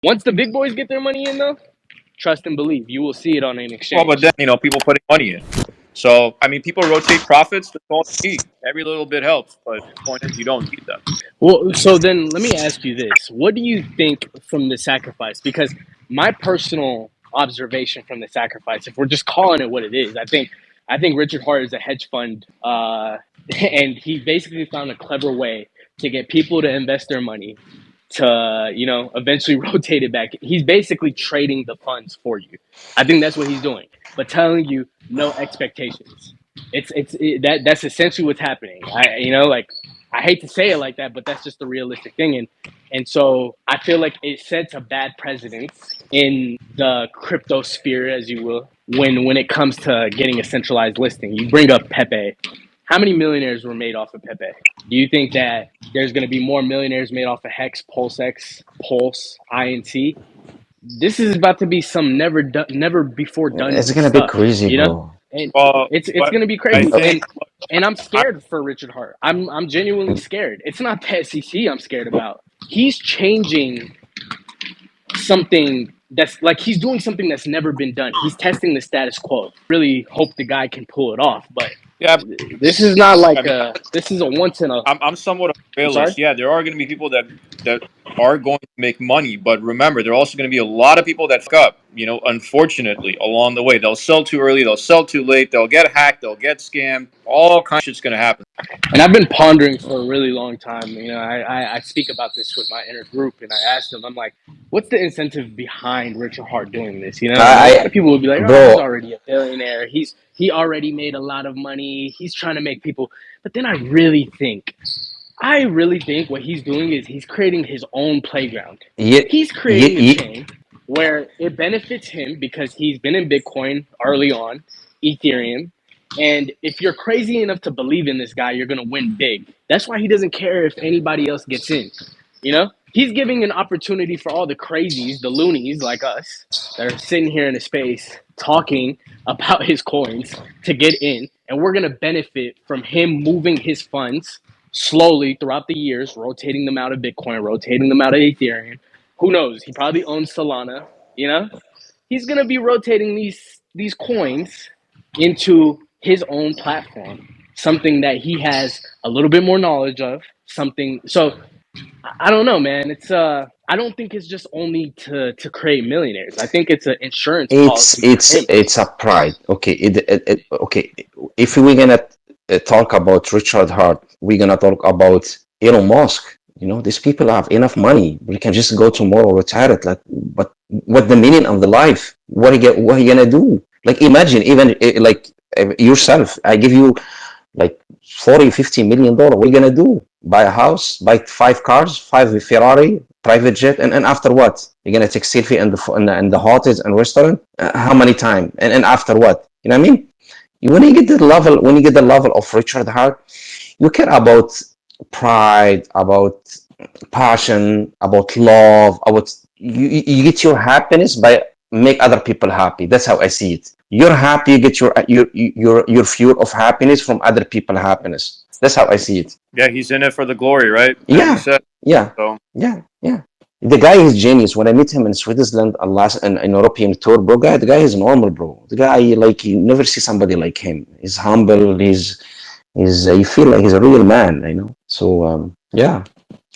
Once the big boys get their money in, though, trust and believe, you will see it on an Well, but exchange. then, people putting money in. So, I mean, people rotate profits. That's all you need. Every little bit helps, but the point is you don't need them. Well, so then let me ask you this. What do you think from the sacrifice? Because my personal observation from the sacrifice, if we're just calling it what it is, I think Richard Hart is a hedge fund, and he basically found a clever way to get people to invest their money to, eventually rotate it back. He's basically trading the funds for you. I think that's what he's doing, but telling you no expectations. That's essentially what's happening. Like, I hate to say it like that, but that's just the realistic thing. And so I feel like it sets a bad precedence in the crypto sphere, as you will, when it comes to getting a centralized listing. You bring up Pepe. How many millionaires were made off of Pepe? Do you think that there's going to be more millionaires made off of Hex, Pulsex, Pulse, INC? This is about to be some never before done It's gonna be stuff, crazy, bro. and it's But going to be I crazy. think And I'm I, scared for Richard Hart. I'm genuinely scared. It's not the SEC I'm scared about. He's changing something that's like he's doing something that's never been done. He's testing the status quo. Really hope the guy can pull it off, but yeah, this is not I like mean, this is a once in a. I'm somewhat of a I'm sorry. realist. Yeah, there are going to be people that are going to make money, but remember, there are also going to be a lot of people that fuck up. Unfortunately, along the way, they'll sell too early, they'll sell too late, they'll get hacked, they'll get scammed. All kinds of shit's going to happen. And I've been pondering for a really long time. I speak about this with my inner group, and I asked them, I'm like, what's the incentive behind Richard Hart doing this? And a lot of people would be like, oh, he's Bro, already a billionaire. He already made a lot of money. He's trying to make people. But then I really think what he's doing is he's creating his own playground. yeah, He's yeah, creating a yeah, chain where it benefits him because he's been in Bitcoin early on, Ethereum. And if you're crazy enough to believe in this guy, you're going to win big. That's why he doesn't care if anybody else gets in. He's giving an opportunity for all the crazies, the loonies like us, that are sitting here in a space talking about his coins to get in. And we're going to benefit from him moving his funds slowly throughout the years, rotating them out of Bitcoin, rotating them out of Ethereum. Who knows? He probably owns Solana. He's gonna be rotating these coins into his own platform, something that he has a little bit more knowledge of. Something. So I don't know, man. I don't think it's just only to create millionaires. I think it's an insurance it's policy for it's him. it's a pride. Okay, okay. If we're gonna talk about Richard Hart, we're gonna talk about Elon Musk. These people have enough money. We can just go tomorrow, retire it. Like, but what the meaning of the life? What are you gonna do? Like, imagine even yourself. I give you like 40, $50 million. What are you gonna do? Buy a house, buy 5 cars, 5 Ferrari, private jet, and after what? You're gonna take selfie in the hotels and restaurant? How many time? And after what? You know what I mean? When you get the level of Richard Hart, you care about pride, about passion, about love, about you get your happiness by make other people happy. That's how I see it. You're happy, you get your fuel of happiness from other people happiness. That's how I see it. Yeah, he's in it for the glory, right? As he Yeah, said. yeah, So yeah. The guy is genius. When I meet him in Switzerland, last in European tour, bro, the guy is normal, bro. The guy, like, you never see somebody like him. He's humble. He's you feel like he's a real man. So yeah.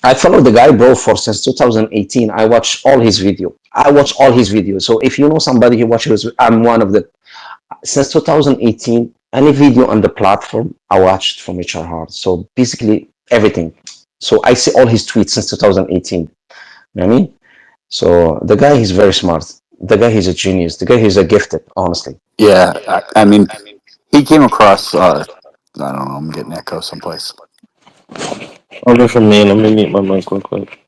I follow the guy, bro, for since 2018. I watch all his video. I watch all his videos. So if you know somebody who watches, I'm one of the. Since 2018, any video on the platform, I watched from HR Hart. So basically everything. So I see all his tweets since 2018. You know what I mean? So the guy, he's very smart. The guy, he's a genius. The guy, he's a gifted, honestly. Yeah, I mean, he came across. I don't know. I'm getting echo someplace. Over from me. Let me mute my mic real quick.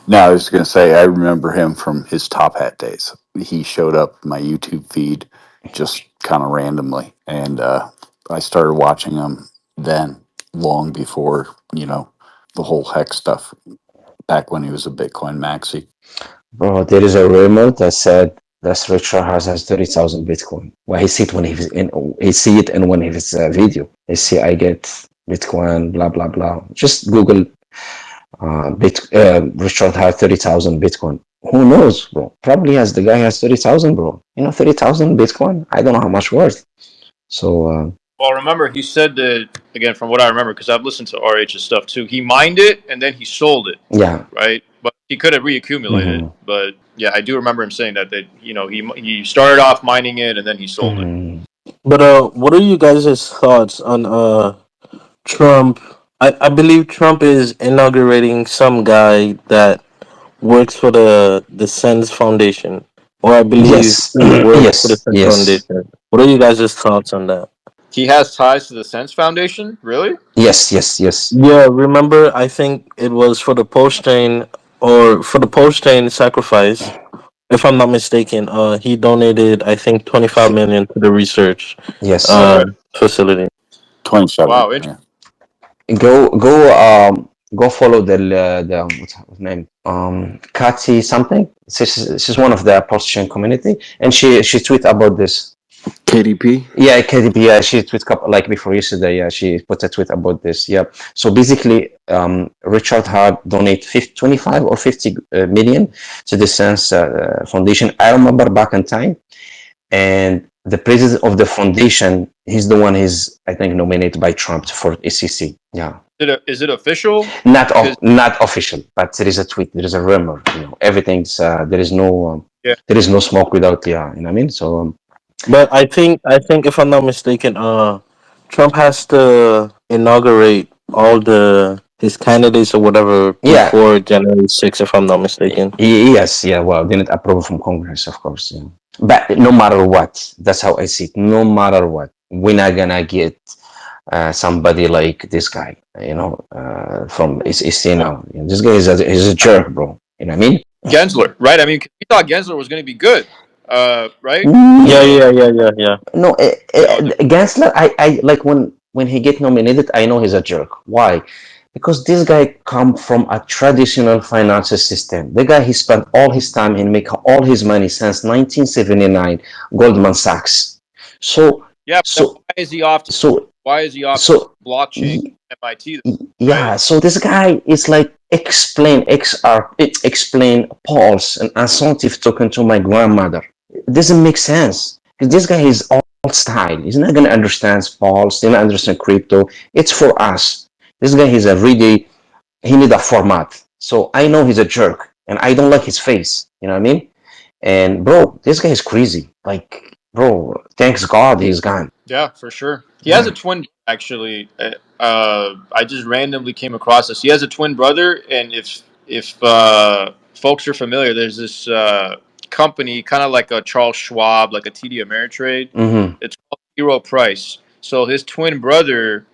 No, I was going to say I remember him from his Top Hat days. He showed up in my YouTube feed just kind of randomly, and I started watching him then, long before the whole hex stuff. Back when he was a Bitcoin maxi. Bro, there is a rumor that said that Richard has 30,000 Bitcoin. Well, he see it when he see it in one of his video. He see I get Bitcoin, blah blah blah. Just Google Richard had 30,000 Bitcoin. Who knows, bro? Probably has the guy has 30,000, bro. 30,000 Bitcoin. I don't know how much worth. So Well, remember, he said that, again, from what I remember, because I've listened to RH's stuff too, he mined it and then he sold it, yeah. right? But he could have reaccumulated. Mm-hmm. But yeah, I do remember him saying that he started off mining it and then he sold it. Mm-hmm. But what are you guys' thoughts on Trump? I believe Trump is inaugurating some guy that works for the Sens Foundation, or I believe Yes, he works for the yes, Sens yes, Foundation. What are you guys' thoughts on that? He has ties to the Sense Foundation? Really? yes, yes, yes, Yeah, remember, I think it was for the Pulsechain or for the Pulsechain sacrifice. If I'm not mistaken, he donated I think 25 million to the research yes. Okay. facility. 27. Wow. Yeah. Go follow the what's her name? Kati something. She's one of the Pulsechain community, and she tweet about this. KDP. Yeah, KDP. Yeah, she tweet like before yesterday. Yeah, she put a tweet about this. Yeah. So basically, Richard Hart donate 25 or 50 million to the Sense Foundation. I remember back in time, and the president of the foundation, he's the one he's I think nominated by Trump for SEC. Yeah. Is it official? Not official, but there is a tweet, there is a rumor. Everything's Yeah. there is no smoke without you know what I mean. So But I think if I'm not mistaken, Trump has to inaugurate all the his candidates or whatever yeah, before January 6th, if I'm not mistaken. yes, yeah. Well, didn't approve from Congress, of course. Yeah. But no matter what, that's how I see it. No matter what, we're not gonna get somebody like this guy. From SEC now. This guy is a jerk, bro. You know what I mean? Gensler, right? I mean, he thought Gensler was going to be good, right? Yeah, So, yeah, yeah, yeah, yeah. No, the Gensler, I like when he get nominated, I know he's a jerk. Why? Because this guy come from a traditional financial system. The guy he spent all his time and make all his money since 1979, Goldman Sachs. So, Yeah, but then so, why is he off? so, Why is he off so, blockchain MIT? Right? yeah. So this guy is like explain Pulse and incentive token to my grandmother. It doesn't make sense. This guy is old style. He's not gonna understand Pulse. He's not understand crypto. It's for us. This guy is he need a format. So I know he's a jerk, and I don't like his face. You know what I mean? And bro, this guy is crazy. Like, bro, thanks God he's gone. Yeah, for sure. He has a twin, actually. I just randomly came across this. He has a twin brother, and if folks are familiar, there's this company, kind of like a Charles Schwab, like a TD Ameritrade. Mm-hmm. It's called T. Rowe Price. So his twin brother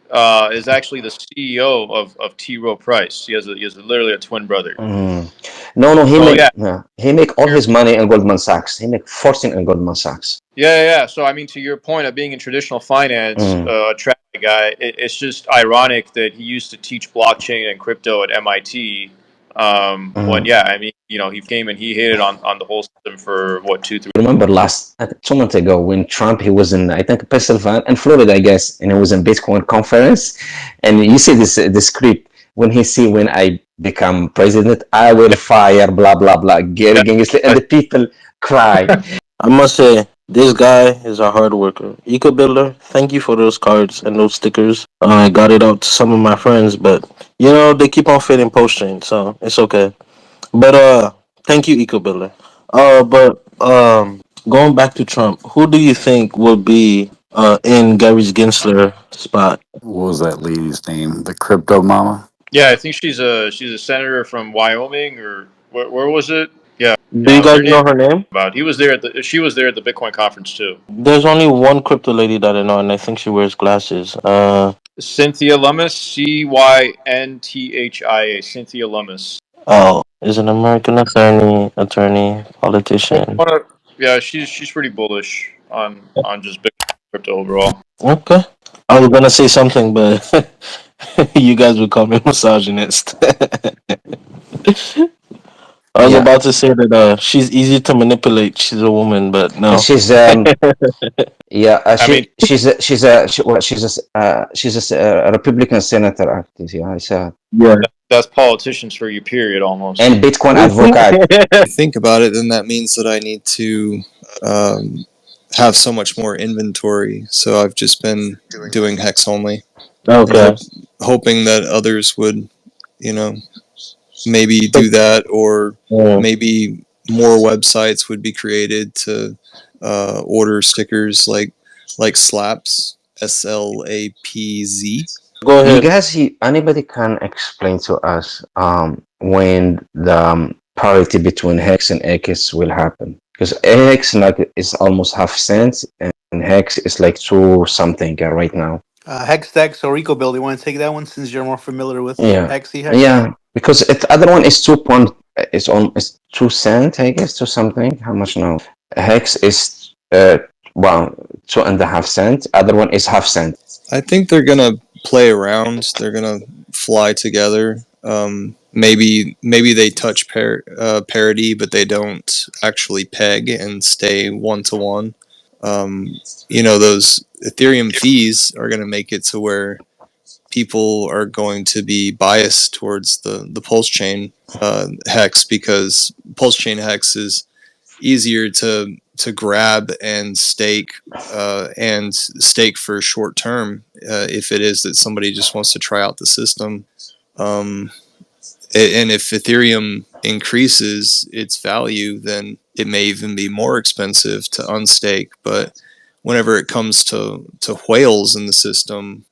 is actually the CEO of T. Rowe Price. He has literally a twin brother. Mm. No, So yeah, he make all his money in Goldman Sachs. He make fortune in Goldman Sachs. yeah. So I mean, to your point of being in traditional finance, Mm. a traffic guy, it's just ironic that he used to teach blockchain and crypto at MIT. When Mm. yeah, I mean, he came and he hated on the whole system for what 2 3. Remember I think 2 months ago when Trump he was in I think Pennsylvania and Florida I guess, and he was in Bitcoin conference, and you see the script when he see when I become president I will fire blah blah blah Gary Yeah, Gensler, and the people cry. I must say, this guy is a hard worker. Eco Builder, thank you for those cards and those stickers. I got it out to some of my friends, but they keep on fitting post chain, so it's okay. But thank you, Eco Builder. But going back to Trump, who do you think will be in Gary's Gensler spot? What was that lady's name? The crypto mama? yeah. I think she's a senator from Wyoming, or where was it? Yeah, Do you her guys know name. her name? About she was there at the Bitcoin conference too. There's only one crypto lady that I know, and I think she wears glasses. Cynthia Lummis, Cynthia. Cynthia Lummis. Oh, is an American attorney, politician. Yeah, she's pretty bullish on just Bitcoin crypto overall. Okay. I was gonna say something, but you guys would call me misogynist. I was Yeah, about to say that she's easy to manipulate. She's a woman, but and no. she's yeah I mean, she's a Republican senator actually. Yeah, I saw. Yeah. That's politicians for you, period, almost. And Bitcoin advocate. Think about it, then that means that I need to have so much more inventory. So I've just been doing hex only, Okay. hoping that others would, maybe do that, or maybe more websites would be created to order stickers like slaps, SLAPZ. Go You ahead. guys, anybody can explain to us when the parity between hex and x will happen? Because hex is almost half cent, and hex is like two something right now. Hexdex or EcoBuild, you want to take that one since you're more familiar with Yeah, Hex? yeah. Because the other one is 2 point. It's 2 cent, I guess, to something. How much now? Hex is well 2.5 cent. Other one is half cent. I think they're gonna play around. They're gonna fly together. Maybe they touch parity, but they don't actually peg and stay 1-to-1. Those Ethereum fees are gonna make it to where people are going to be biased towards the Pulsechain hex, because Pulsechain hex is easier to grab and stake for short term, if it is that somebody just wants to try out the system. And if Ethereum increases its value, then it may even be more expensive to unstake. But whenever it comes to whales in the system,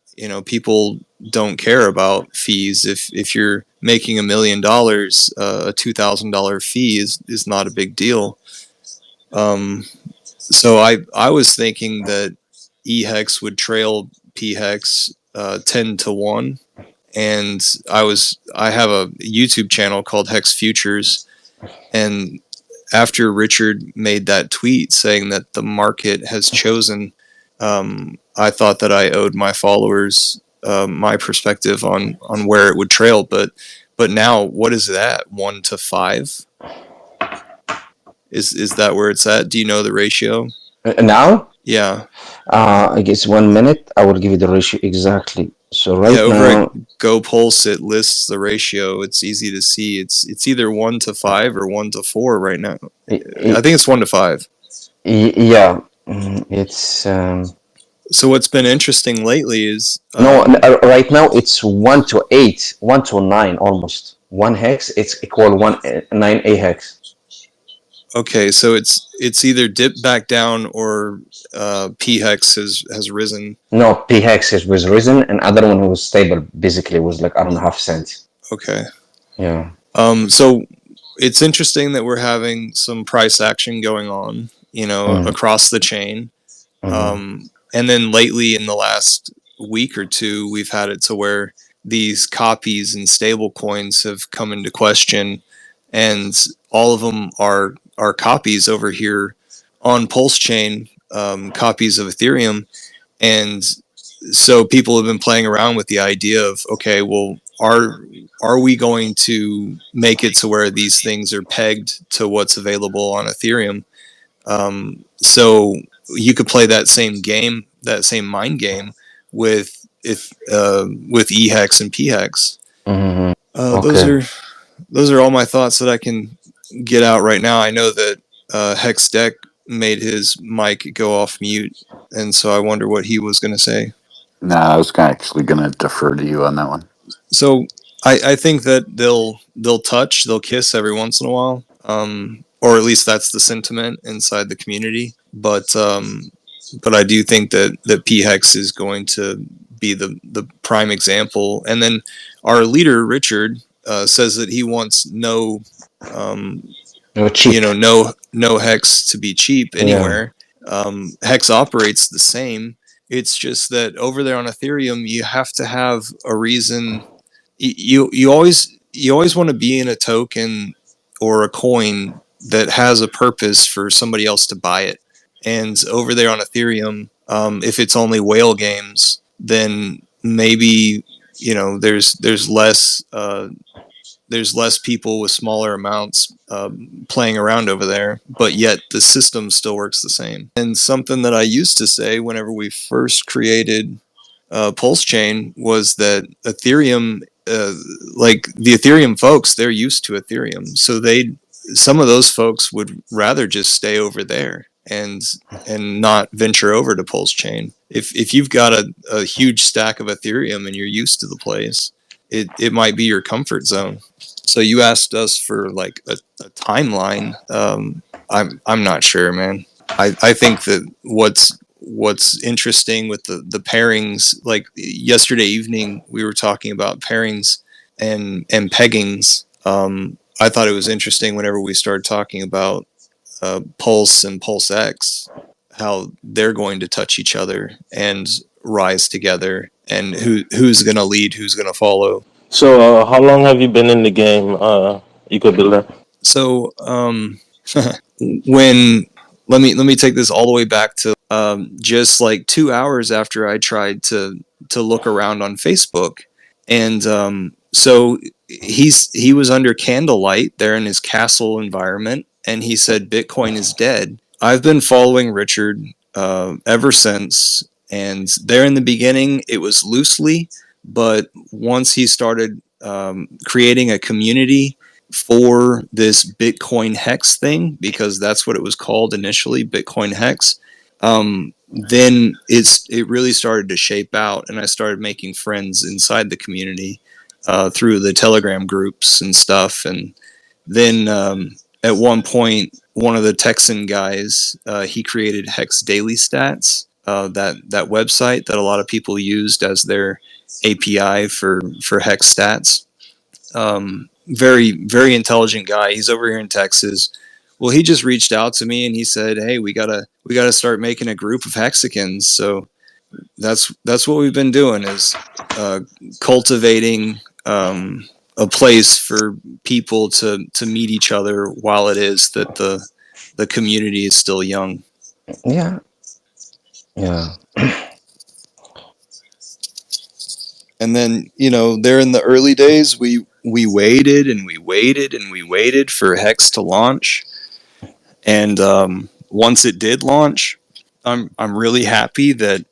people don't care about fees. If you're making $1 million, a $2,000 fee is not a big deal. So I was thinking that eHex would trail pHex 10-to-1, and I have a YouTube channel called Hex Futures, and after Richard made that tweet saying that the market has chosen, I thought that I owed my followers my perspective on where it would trail, but now what is that, 1-to-5? Is that where it's at? Do you know the ratio? Now, Yeah. I guess 1 minute. I will give you the ratio exactly. So right Over now, at GoPulse, it lists the ratio. It's easy to see. It's either 1-to-5 or 1-to-4 right now. I think it's 1-to-5. Yeah, it's So what's been interesting lately is no. Right now it's 1-to-8, 1-to-9 almost. One hex, it's equal 1 9 a hex. okay. So it's either dipped back down, or pHex has risen. No, p hex was risen, and other one was stable. Basically, was like I don't know, half cent. Okay. Yeah. So it's interesting that we're having some price action going on, across the chain. And then lately, in the last week or two, we've had it to where these copies and stable coins have come into question, and all of them are copies over here on Pulsechain, copies of Ethereum. And so people have been playing around with the idea of, okay, well, are we going to make it to where these things are pegged to what's available on Ethereum? So you could play that same game, that same mind game with eHex and pHex. Okay. Those are all my thoughts that I can get out right now. I know that Hexdeck made his mic go off mute, and so I wonder what he was going to say. Nah, I was actually going to defer to you on that one. So I think that they'll kiss every once in a while, or at least that's the sentiment inside the community. But I do think that pHex is going to be the prime example. And then our leader Richard says that he wants no Cheap. no hex to be cheap anywhere. Hex operates the same. It's just that over there on Ethereum, you have to have a reason. You always want to be in a token or a coin that has a purpose for somebody else to buy it. And over there on Ethereum, if it's only whale games, then maybe there's less people with smaller amounts playing around over there, but yet the system still works the same. And something that I used to say whenever we first created Pulsechain was that Ethereum like the Ethereum folks, they're used to Ethereum, so some of those folks would rather just stay over there and not venture over to Pulsechain. If you've got a huge stack of Ethereum and you're used to the place, it might be your comfort zone. So you asked us for like a timeline. I'm not sure, man. I think that what's interesting with the pairings, like yesterday evening we were talking about pairings and peggings. I thought it was interesting whenever we started talking about Pulse and Pulsex, how they're going to touch each other and rise together, and who's going to lead, who's going to follow. So, how long have you been in the game, Eco Builder? So, when let me take this all the way back to just like 2 hours after I tried to look around on Facebook, and so he was under candlelight there in his castle environment, and he said Bitcoin is dead. I've been following Richard ever since, and there in the beginning it was loosely, but once he started creating a community for this Bitcoin Hex thing, because that's what it was called initially, Bitcoin Hex, then it really started to shape out, and I started making friends inside the community through the Telegram groups and stuff. And then at one point, one of the Texan guys, he created Hex Daily Stats, that website that a lot of people used as their API for Hex Stats. Very, very intelligent guy. He's over here in Texas. Well, he just reached out to me and he said, "Hey, we gotta start making a group of Hexicans." So that's what we've been doing, is cultivating a place for people to meet each other while it is that the community is still young. Yeah. Yeah. And then, there in the early days, we waited and we waited and we waited for Hex to launch. And once it did launch, I'm really happy that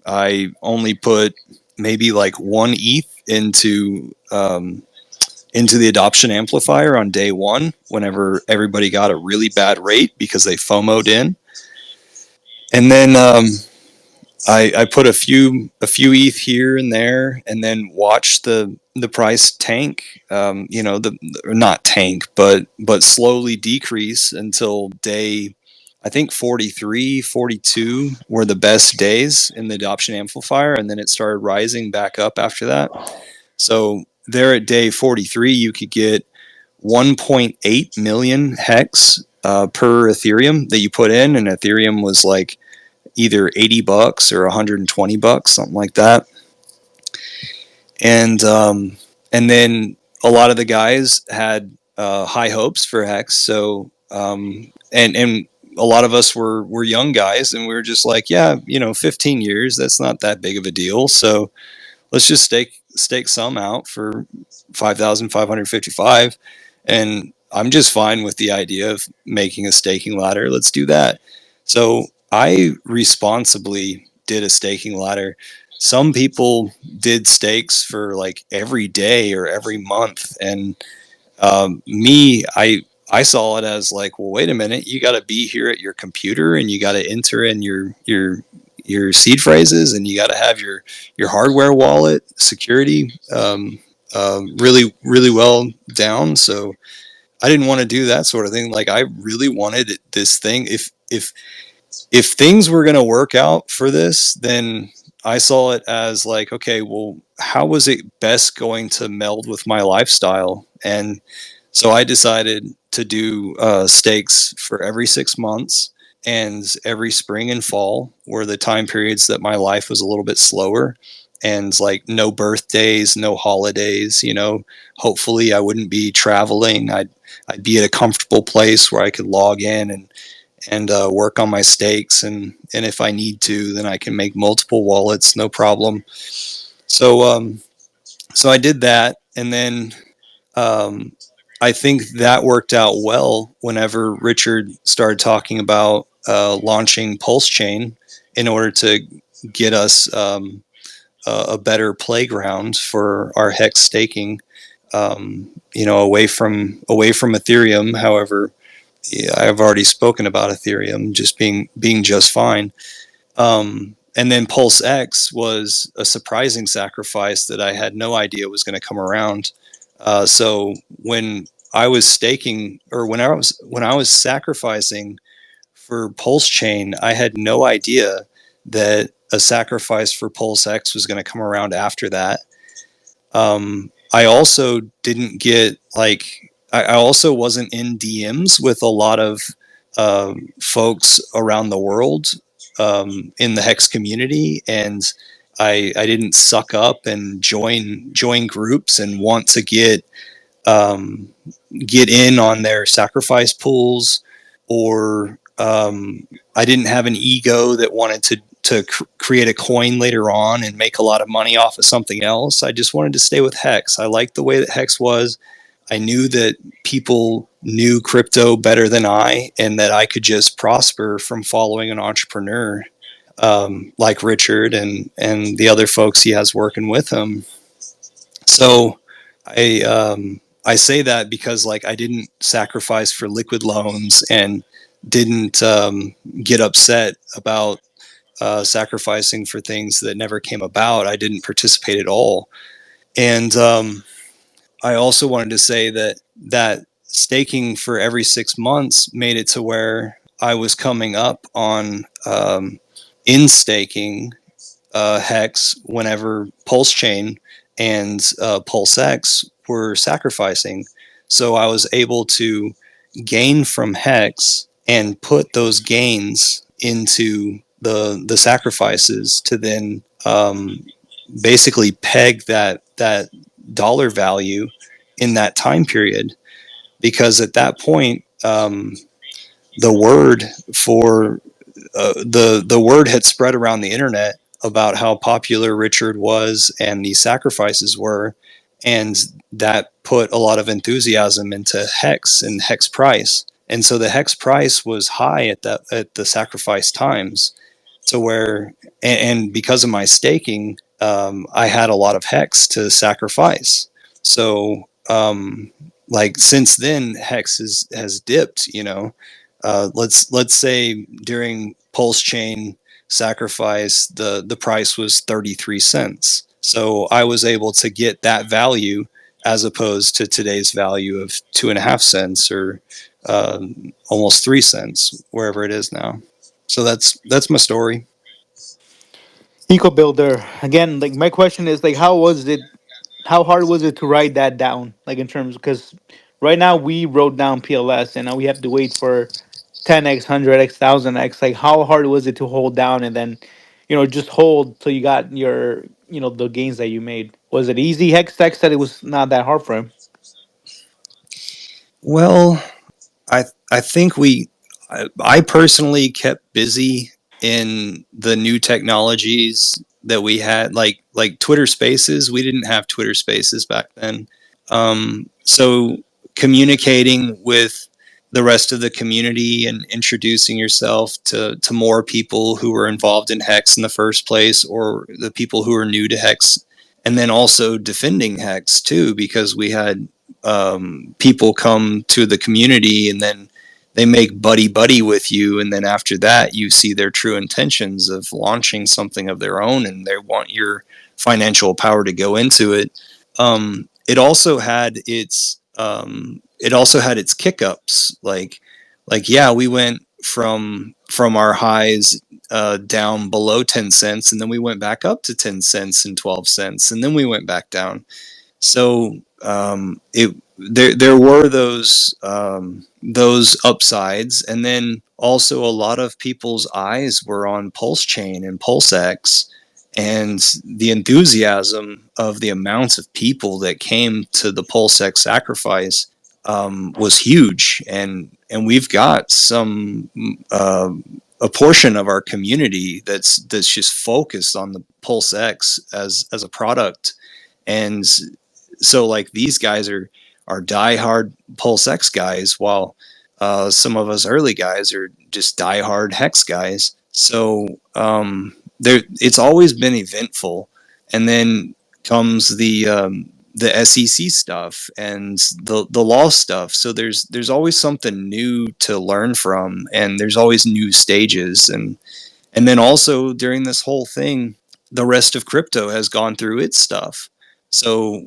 I only put maybe like 1 ETH into the adoption amplifier on day one, whenever everybody got a really bad rate because they FOMO'd in. And then I put a few ETH here and there, and then watched the price tank. Not tank, but slowly decrease until day, I think 43, 42 were the best days in the adoption amplifier, and then it started rising back up after that. So there at day 43, you could get 1.8 million hex per Ethereum that you put in, and Ethereum was like either $80 or $120, something like that. And then a lot of the guys had high hopes for Hex. So and a lot of us were young guys, and we were just like, yeah, 15 years, that's not that big of a deal. So let's just stake some out for 5,555, and I'm just fine with the idea of making a staking ladder. Let's do that. So I responsibly did a staking ladder. Some people did stakes for like every day or every month, and me, I saw it as like, well, wait a minute, you got to be here at your computer, and you got to enter in your seed phrases, and you got to have your hardware wallet security really, really well down. So I didn't want to do that sort of thing. Like, I really wanted this thing. If things were going to work out for this, then I saw it as like, okay, well, how was it best going to meld with my lifestyle? And so I decided to do stakes for every 6 months, and every spring and fall were the time periods that my life was a little bit slower, and like no birthdays, no holidays. Hopefully I wouldn't be traveling. I'd be at a comfortable place where I could log in and work on my stakes, and if I need to, then I can make multiple wallets, no problem. So so I did that, and then I think that worked out well whenever Richard started talking about launching Pulsechain in order to get us a better playground for our hex staking, away from Ethereum. However, yeah, I've already spoken about Ethereum just being just fine. And then Pulse X was a surprising sacrifice that I had no idea was going to come around. So when I was staking, or when I was sacrificing for Pulse Chain, I had no idea that a sacrifice for Pulse X was going to come around after that. I also didn't get I also wasn't in DMs with a lot of folks around the world in the Hex community, and I didn't suck up and join groups and want to um, get in on their sacrifice pools, or I didn't have an ego that wanted to create a coin later on and make a lot of money off of something else. I just wanted to stay with Hex. I liked the way that Hex was. I knew that people knew crypto better than I, and that I could just prosper from following an entrepreneur like Richard and the other folks he has working with him. So I say that because I didn't sacrifice for liquid loans, and didn't get upset about sacrificing for things that never came about. I didn't participate at all. And I also wanted to say that staking for every 6 months made it to where I was coming up on in staking Hex whenever Pulse Chain and Pulse X were sacrificing. So I was able to gain from Hex and put those gains into the sacrifices to then basically peg that dollar value in that time period. Because at that point, the word for the word had spread around the internet about how popular Richard was and these sacrifices were, and that put a lot of enthusiasm into Hex and Hex price. And so the Hex price was high at the sacrifice times, to where and because of my staking, I had a lot of Hex to sacrifice. So since then, Hex has dipped. Let's say during Pulse Chain sacrifice, the price was 33 cents. So I was able to get that value as opposed to today's value of 2.5 cents, or almost 3 cents, wherever it is now. So that's my story. Eco Builder. Again, like my question is like, how hard was it to write that down? Like in terms, because right now we wrote down PLS and now we have to wait for 10x, 100x, 1000x. Like how hard was it to hold down and then, just hold till you got your, the gains that you made? Was it easy? Hex said it was not that hard for him. Well, I think I personally kept busy in the new technologies that we had, like Twitter Spaces. We didn't have Twitter Spaces back then. So communicating with the rest of the community and introducing yourself to more people who were involved in Hex in the first place, or the people who are new to Hex, and then also defending Hex too, because we had people come to the community and then they make buddy with you, and then after that you see their true intentions of launching something of their own, and they want your financial power to go into it. It also had its kick ups. Yeah, we went from our highs down below 10 cents, and then we went back up to 10 cents and 12 cents, and then we went back down. So there were those upsides, and then also a lot of people's eyes were on Pulse Chain and Pulse X, and the enthusiasm of the amounts of people that came to the Pulse X sacrifice was huge, and we've got a portion of our community that's just focused on the Pulse X as a product. And so these guys are diehard Pulse X guys, while some of us early guys are just diehard Hex guys. So it's always been eventful, and then comes the SEC stuff and the law stuff. So there's always something new to learn from, and there's always new stages, and then also during this whole thing, the rest of crypto has gone through its stuff. So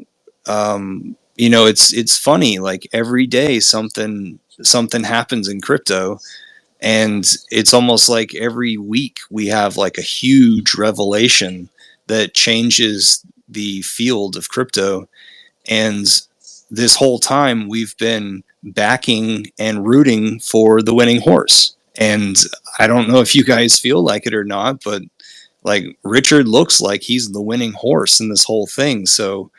it's funny, like every day something happens in crypto, and it's almost like every week we have like a huge revelation that changes the field of crypto. And this whole time we've been backing and rooting for the winning horse. And I don't know if you guys feel like it or not, but like Richard looks like he's the winning horse in this whole thing. So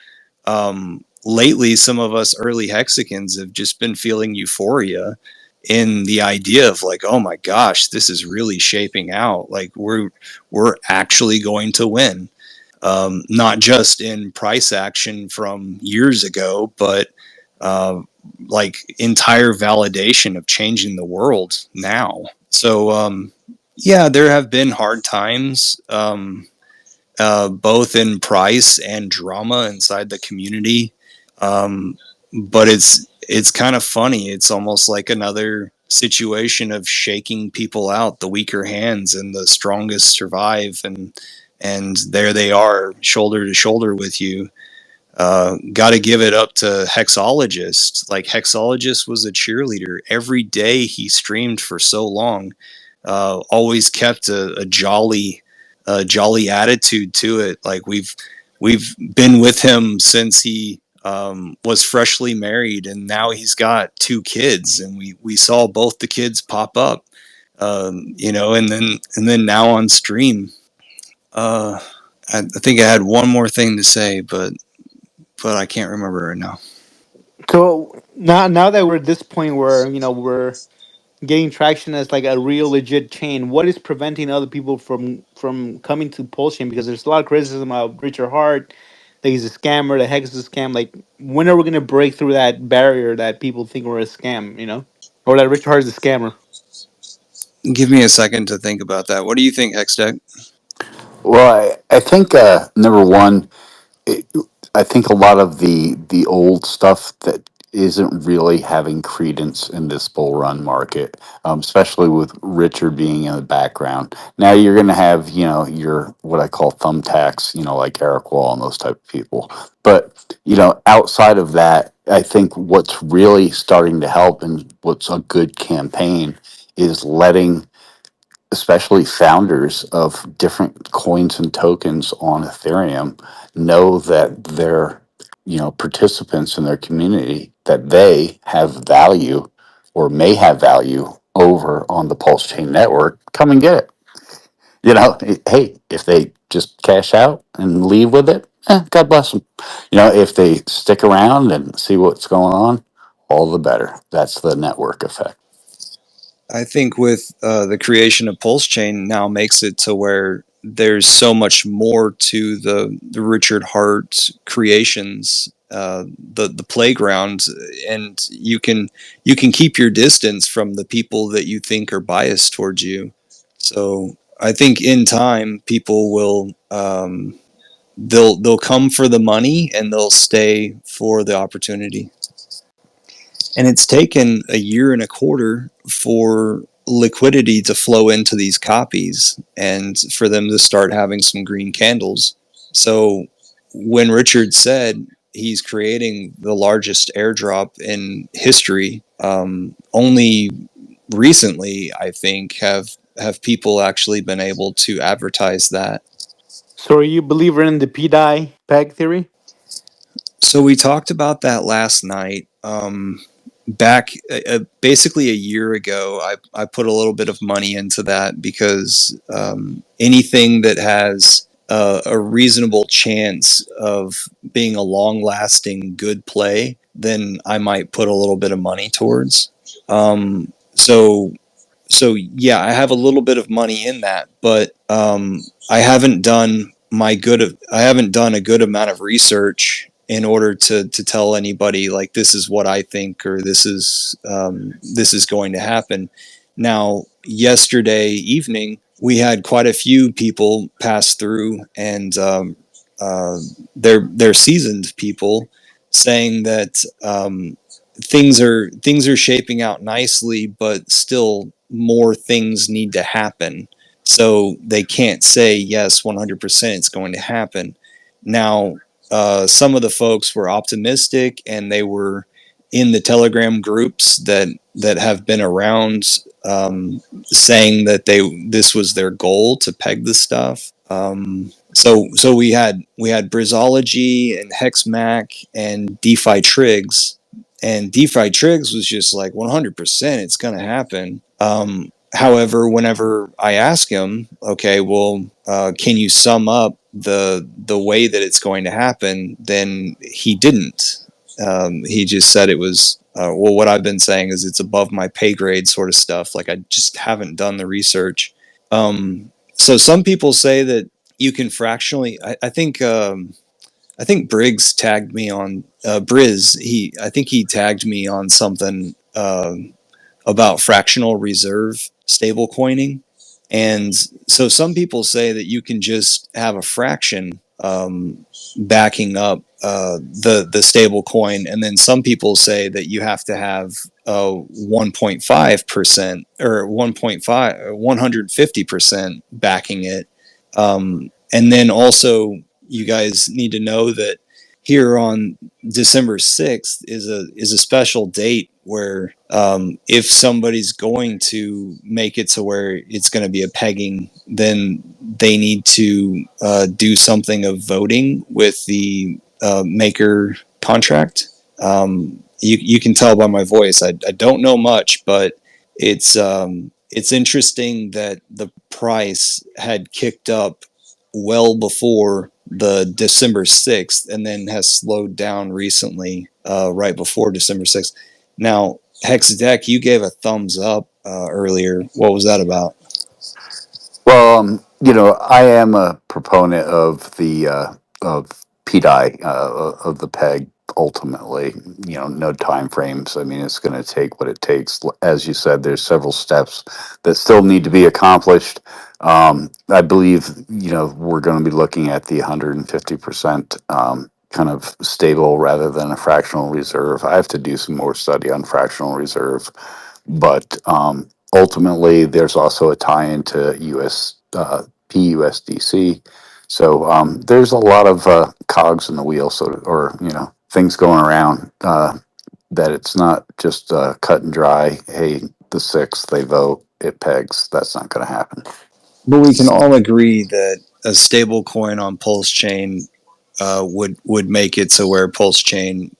lately, some of us early Hexicans have just been feeling euphoria in the idea of like, oh my gosh, this is really shaping out. Like we're actually going to win, not just in price action from years ago, but uh, like entire validation of changing the world now. So yeah, there have been hard times. Both in price and drama inside the community. But it's kind of funny. It's almost like another situation of shaking people out, the weaker hands, and the strongest survive, and there they are, shoulder to shoulder with you. Got to give it up to Hexologist. Like Hexologist was a cheerleader. Every day he streamed for so long. Always kept a jolly attitude to it. Like we've been with him since he was freshly married, and now he's got 2 kids, and we saw both the kids pop up. And then now on stream. I think I had one more thing to say, but I can't remember right now. So now that we're at this point where we're getting traction as like a real legit chain, what is preventing other people from coming to Pulsechain? Because there's a lot of criticism of Richard Hart that he's a scammer, that Hex is a scam. Like, when are we gonna break through that barrier that people think we're a scam? Or that Richard Hart is a scammer? Give me a second to think about that. What do you think, Hextech? Well, I think number one, it, I think a lot of the old stuff that isn't really having credence in this bull run market, especially with Richard being in the background. Now you're going to have your what I call thumbtacks, like Eric Wall and those type of people. But outside of that, I think what's really starting to help and what's a good campaign is letting especially founders of different coins and tokens on Ethereum know that they're, participants in their community, that they have value or may have value over on the Pulse Chain network. Come and get it. Hey, if they just cash out and leave with it, God bless them. If they stick around and see what's going on, all the better. That's the network effect. I think with the creation of Pulse Chain now makes it to where there's so much more to the Richard Hart creations, the playground, and you can keep your distance from the people that you think are biased towards you. So I think in time people will they'll come for the money and they'll stay for the opportunity. And it's taken a year and a quarter for liquidity to flow into these copies and for them to start having some green candles. So when Richard said he's creating the largest airdrop in history, only recently, I think, have people actually been able to advertise that. So, are you a believer in the P-die peg theory? So we talked about that last night. Back basically a year ago, I put a little bit of money into that because anything that has a reasonable chance of being a long-lasting good play, then I might put a little bit of money towards. So yeah, I have a little bit of money in that, but I haven't done I haven't done a good amount of research in order to tell anybody like this is what I think or this is going to happen. Now, yesterday evening, we had quite a few people pass through and uh, they're seasoned people saying that things are shaping out nicely, but still more things need to happen. So they can't say yes, 100% it's going to happen. Now, some of the folks were optimistic, and they were in the Telegram groups that have been around, saying that this was their goal to peg the stuff. So we had Brizology and Hexmac and DeFi Trigs, and DeFi Trigs was just like 100% it's going to happen. However, whenever I ask him, okay, well, can you sum up the way that it's going to happen? Then he didn't. He just said it was, well, what I've been saying is it's above my pay grade sort of stuff. Like, I just haven't done the research. So some people say that you can fractionally. I think Briggs tagged me on Briz. I think he tagged me on something about fractional reserve stable coining. And so some people say that you can just have a fraction backing up the stable coin, and then some people say that you have to have 1.5% or 150% backing it. And then also, you guys need to know that here on December 6th is a special date where, if somebody's going to make it to where it's going to be a pegging, then they need to do something of voting with the maker contract. You can tell by my voice. I don't know much, but it's interesting that the price had kicked up well before the December 6th, and then has slowed down recently, right before December 6th. Now, Hexdeck, you gave a thumbs up earlier. What was that about? Well, I am a proponent of the of PDI, of the peg. Ultimately, no time frames. I mean, it's going to take what it takes. As you said, there's several steps that still need to be accomplished. I believe we're going to be looking at the 150% kind of stable rather than a fractional reserve. I have to do some more study on fractional reserve, but ultimately, there's also a tie into US PUSDC. So there's a lot of cogs in the wheel, or things going around, that it's not just cut and dry. Hey, the sixth they vote, it pegs. That's not going to happen. But we can all agree that a stable coin on Pulsechain would make it to where Pulsechain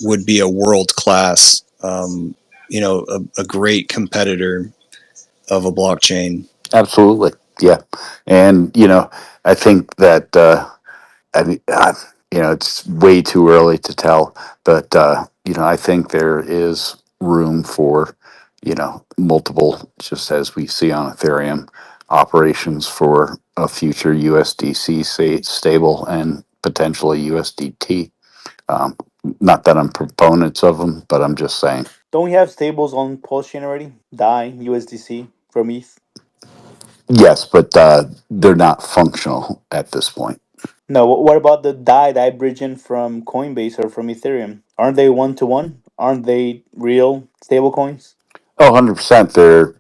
would be a world class, a great competitor of a blockchain. Absolutely, yeah. And I think that. I mean, it's way too early to tell, but I think there is room for, multiple, just as we see on Ethereum, operations for a future USDC stable and potentially USDT. Um, Not that I'm proponents of them, but I'm just saying. Don't we have stables on Pulsechain already? DAI, USDC from ETH. Yes, but they're not functional at this point. No, what about the DAI bridging from Coinbase or from Ethereum? Aren't they one to one? Aren't they real stable coins? Oh, 100%. They're,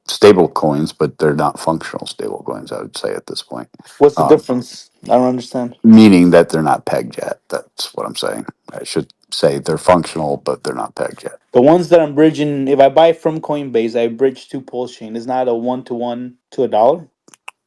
stable coins, but they're not functional stable coins, I would say at this point. What's the Um, difference? I don't understand. Meaning that they're not pegged yet. That's what I'm saying. I should say they're functional, but they're not pegged yet. The ones that I'm bridging, if I buy from Coinbase, I bridge to Pulsechain. It's not a one to one to a dollar.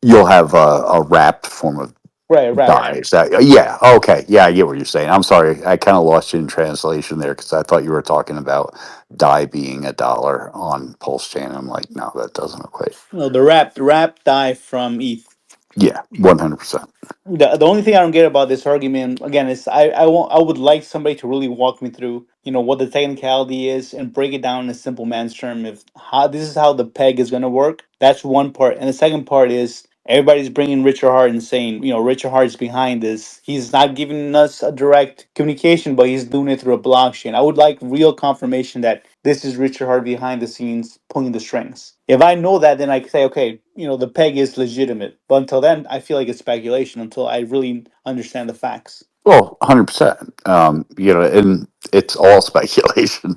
You'll have a wrapped form of Right, right. dye. Is that, yeah, okay. Yeah, I get what you're saying. I'm sorry. I kind of lost you in translation there because I thought you were talking about dye being a dollar on Pulse Chain. I'm like, no, that doesn't equate. No, the wrap DAI from ETH. Yeah, 100%. The only thing I don't get about this argument again is I would like somebody to really walk me through what the technicality is and break it down in a simple man's term. If how this is how the peg is going to work, that's one part, and the second part is everybody's bringing Richard Hart and saying Richard Hart's behind this. He's not giving us a direct communication, but he's doing it through a blockchain. I would like real confirmation that this is Richard Hart behind the scenes pulling the strings. If I know that, then I can say, okay, the peg is legitimate. But until then, I feel like it's speculation until I really understand the facts. Well, 100%. And it's all speculation.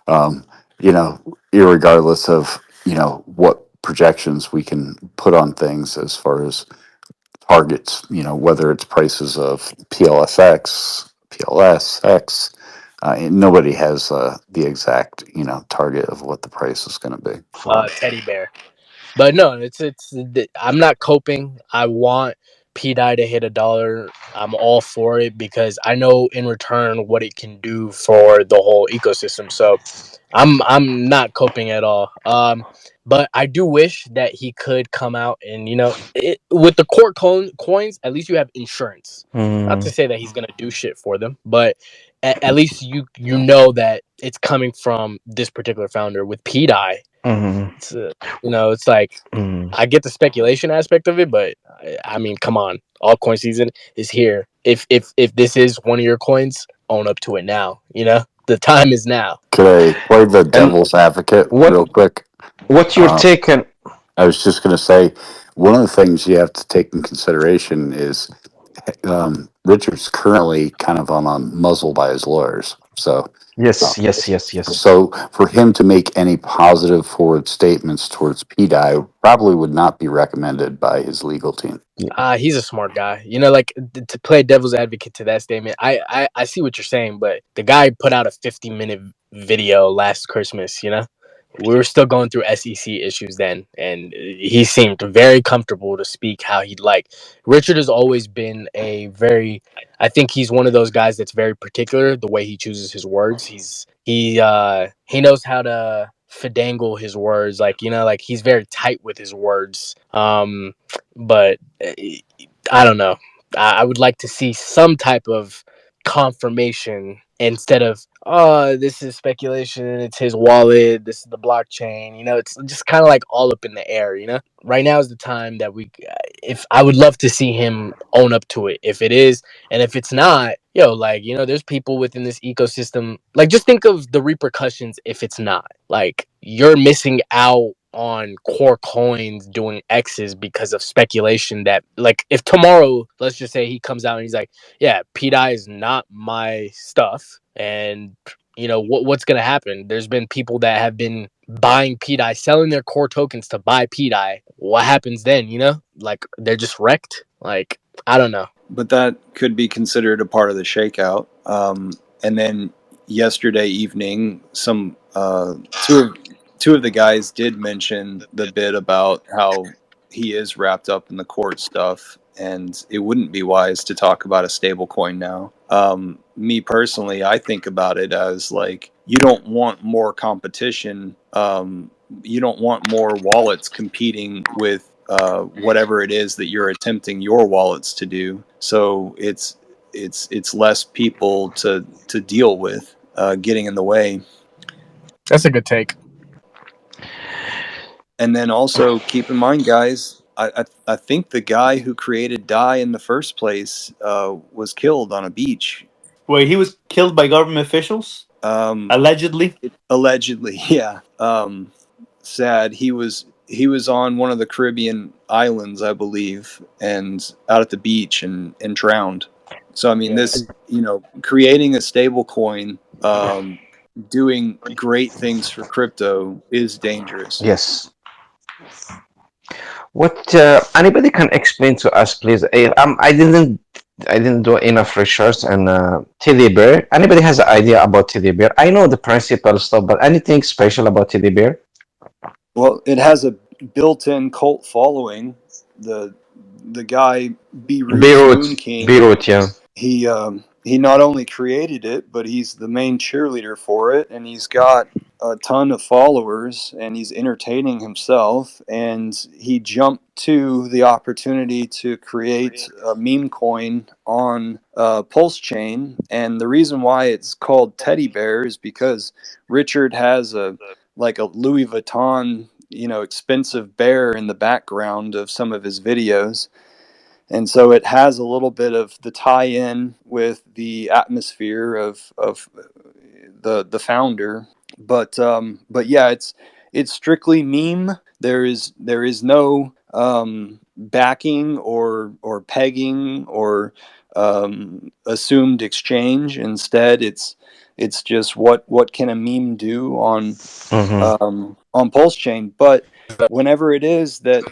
Um, Irregardless of what projections we can put on things as far as targets. Whether it's prices of PLSX, PLSX. Nobody has the exact target of what the price is going to be. Teddy bear. But no, I'm not coping. I want P Dye to hit $1. I'm all for it because I know in return what it can do for the whole ecosystem. So I'm not coping at all. But I do wish that he could come out and with the coins, at least you have insurance. Not to say that he's gonna do shit for them, but at least you know that it's coming from this particular founder. With P Dye, it's it's like I get the speculation aspect of it, but I mean, come on, altcoin season is here. If this is one of your coins, own up to it now. The time is now. Could I play the And devil's advocate real what quick? what you're Uh, taking? I was just going to say one of the things you have to take in consideration is Richard's currently kind of on a muzzle by his lawyers. So, uh, Yes, yes, yes, yes. so for him to make any positive forward statements towards PDI probably would not be recommended by his legal team. He's a smart guy. Like to play devil's advocate to that statement. I see what you're saying, but the guy put out a 50-minute video last Christmas. We were still going through SEC issues then, and he seemed very comfortable to speak how he'd like. Richard has always been I think he's one of those guys that's very particular the way he chooses his words. He knows how to finagle his words, like he's very tight with his words. But I don't know. I would like to see some type of confirmation instead of, oh, this is speculation, it's his wallet, this is the blockchain. It's just kind of like all up in the air. Right now is the time that if I would love to see him own up to it if it is, and if it's not, there's people within this ecosystem. Like, just think of the repercussions if it's not. Like, you're missing out on core coins doing X's because of speculation that, like, if tomorrow, let's just say he comes out and he's like, yeah, PDI is not my stuff, and what's gonna happen? There's been people that have been buying PDI, selling their core tokens to buy PDI. What happens then? Like, they're just wrecked. Like, I don't know. But that could be considered a part of the shakeout. And then yesterday evening, some two of the guys did mention the bit about how he is wrapped up in the court stuff, and it wouldn't be wise to talk about a stable coin now. Me personally, I think about it as like, you don't want more competition. You don't want more wallets competing with whatever it is that you're attempting your wallets to do. So it's less people to deal with getting in the way. That's a good take. And then also keep in mind, guys, I think the guy who created Dye in the first place was killed on a beach. Where he was killed by government officials, allegedly. Allegedly, yeah. Sad. He was on one of the Caribbean islands, I believe, and out at the beach and drowned. So I mean, Yeah. this, creating a stable coin, doing great things for crypto is dangerous. Yes. What anybody can explain to us, please? I didn't do enough research on teddy bear. Anybody has an idea about teddy bear? I know the principal stuff, but anything special about teddy bear? Well, it has a built-in cult following. The guy Beirut Moon Beirut, King, Beirut, yeah. he not only created it, but he's the main cheerleader for it, and he's got a ton of followers, and he's entertaining himself, and he jumped to the opportunity to create a meme coin on Pulsechain. And the reason why it's called Teddy Bear is because Richard has a Louis Vuitton, expensive bear in the background of some of his videos. And so it has a little bit of the tie-in with the atmosphere of the founder. But yeah, it's strictly meme. There is no backing or pegging or assumed exchange. Instead, it's just what can a meme do Mm-hmm. on Pulse Chain. But whenever it is that,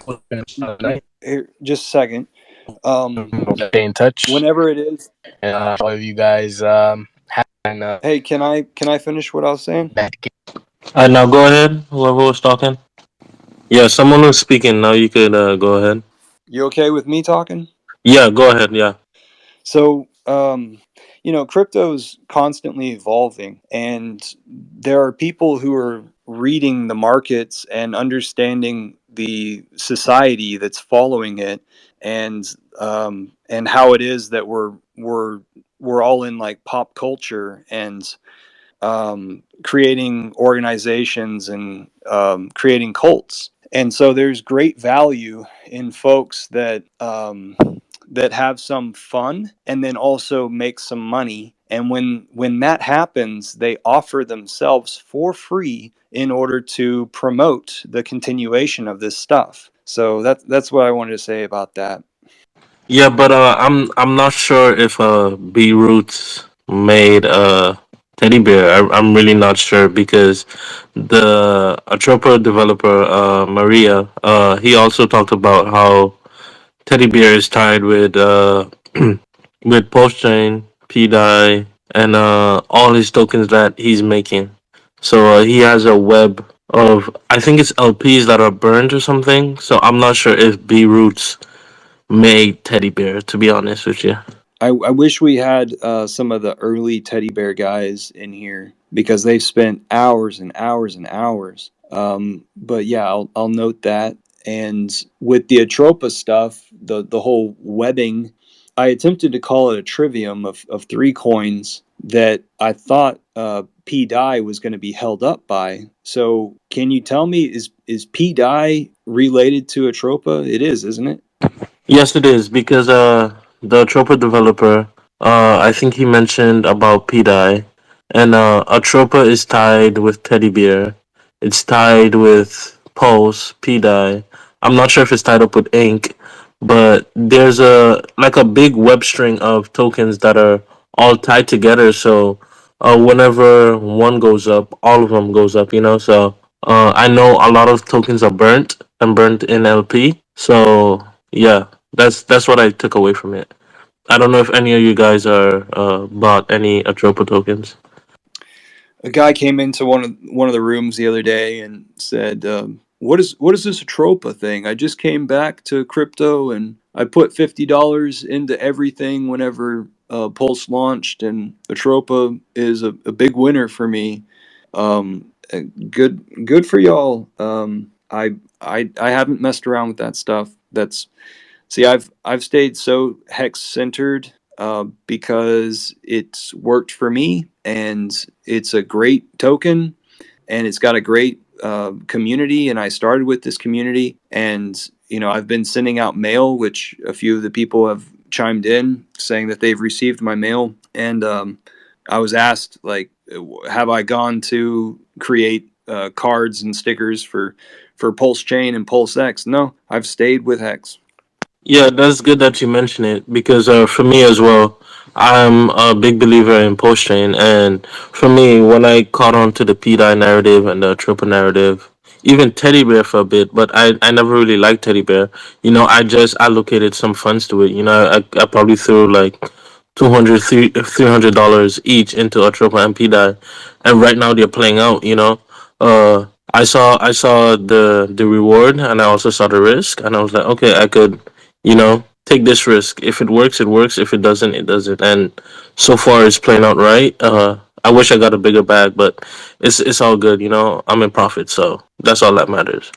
here, just a second. Um, Stay in touch. whenever it is, And all of you guys have hey, can I finish what I was saying? back. Now go ahead. Whoever was talking. Yeah, someone was speaking. Now you could go ahead. You okay with me talking? Yeah, go ahead. Yeah. So, crypto's constantly evolving, and there are people who are reading the markets and understanding the society that's following it, and how it is that we're all in like pop culture and creating organizations and creating cults. And so there's great value in folks that have some fun and then also make some money. And when that happens, they offer themselves for free in order to promote the continuation of this stuff. So that's what I wanted to say about that. Yeah, but I'm not sure if B Roots made teddy bear. I'm really not sure because the Atropa developer Maria he also talked about how teddy bear is tied with with Postchain, PDI, and all his tokens that he's making. So he has a web of I think it's LPs that are burned or something. So I'm not sure if B Roots made teddy bear. To be honest with you. I wish we had some of the early teddy bear guys in here because they've spent hours and hours and hours. But yeah, I'll note that. And with the Atropa stuff, the whole webbing, I attempted to call it a trivium of three coins that I thought P die was going to be held up by. So can you tell me, is P die related to Atropa? It is, isn't it? Yes, it is because the Tropa developer I think he mentioned about PDI and Atropa is tied with Teddy Bear. It's tied with Pulse, PDI. I'm not sure if it's tied up with Ink, but there's a like a big web string of tokens that are all tied together. So whenever one goes up, all of them goes up. You know, so I know a lot of tokens are burnt and burnt in LP. So yeah, that's what I took away from it. I don't know if any of you guys are bought any Atropa tokens. A guy came into one of the rooms the other day and said, what is this Atropa thing? I just came back to crypto and I put $50 into everything whenever Pulse launched, and Atropa is a big winner for me. Good for y'all. I haven't messed around with that stuff. That's See, I've stayed so hex centered because it's worked for me, and it's a great token, and it's got a great community. And I started with this community, and I've been sending out mail, which a few of the people have chimed in saying that they've received my mail. And I was asked, like, have I gone to create cards and stickers for Pulse Chain and Pulse X? No, I've stayed with Hex. Yeah, that's good that you mention it because for me as well, I'm a big believer in post chain, and for me, when I caught on to the PDI narrative and the triple narrative, even Teddy Bear for a bit, but I never really liked Teddy Bear. You know, I just allocated some funds to it. You know, I probably threw like 200 $300 each into a triple and PDI, and right now they're playing out. You know, I saw the reward, and I also saw the risk, and I was like, okay, I could take this risk. If it works, it works. If it doesn't, it doesn't. And so far, it's playing out right. I wish I got a bigger bag, but it's all good. You know, I'm in profit, so that's all that matters.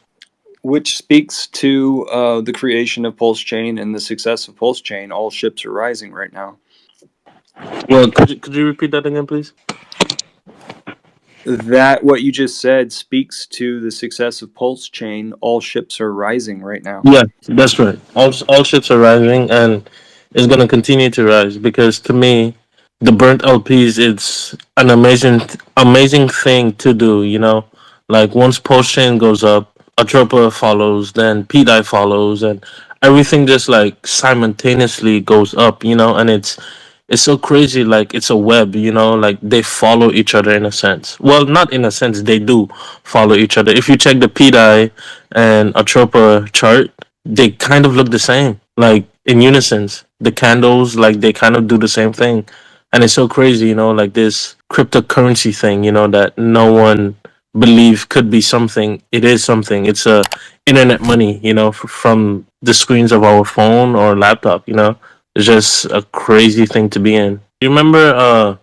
Which speaks to the creation of Pulse Chain and the success of Pulse Chain. All ships are rising right now. Well, could you repeat that again, please? That what you just said speaks to the success of Pulse Chain. All ships are rising right now. Yeah, that's right. All ships are rising, and it's gonna continue to rise because to me, the burnt LPs, it's an amazing thing to do, you know? Like once post chain goes up, Atropa follows, then PDI follows, and everything just like simultaneously goes up, you know? And it's so crazy, like it's a web, you know, like they follow each other in a sense. Well, not in a sense, they do follow each other. If you check the PDI and Atropa chart, they kind of look the same, like in unison. The candles, like they kind of do the same thing. And it's so crazy, you know, like this cryptocurrency thing, you know, that no one believe could be something. It is something. It's a internet money, you know, from the screens of our phone or laptop, you know. It's just a crazy thing to be in. You remember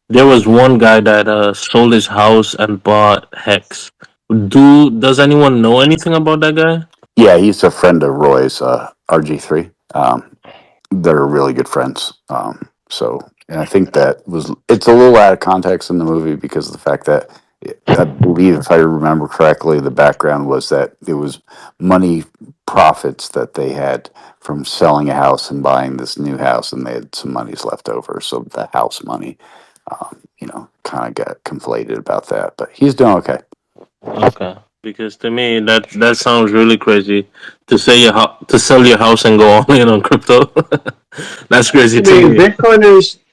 there was one guy that sold his house and bought Hex. Does anyone know anything about that guy? Yeah, he's a friend of Roy's, RG3. They're really good friends. And I think it's a little out of context in the movie because of the fact that I believe, if I remember correctly, the background was that it was money profits that they had from selling a house and buying this new house, and they had some monies left over. So the house money, kind of got conflated about that. But he's doing okay. Okay, because to me that sounds really crazy to to sell your house and go all in on crypto. That's crazy I to mean, me.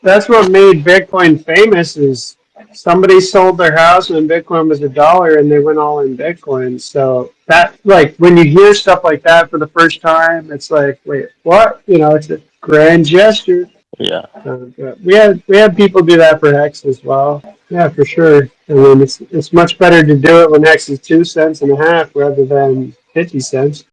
that's what made Bitcoin famous is somebody sold their house when Bitcoin was $1 and they went all in Bitcoin. So that, like, when you hear stuff like that for the first time, it's like, wait, what? You know, it's a grand gesture. Yeah. But we had people do that for Hex as well. Yeah, for sure. I mean, it's much better to do it when Hex is 2 cents and a half rather than 50 cents.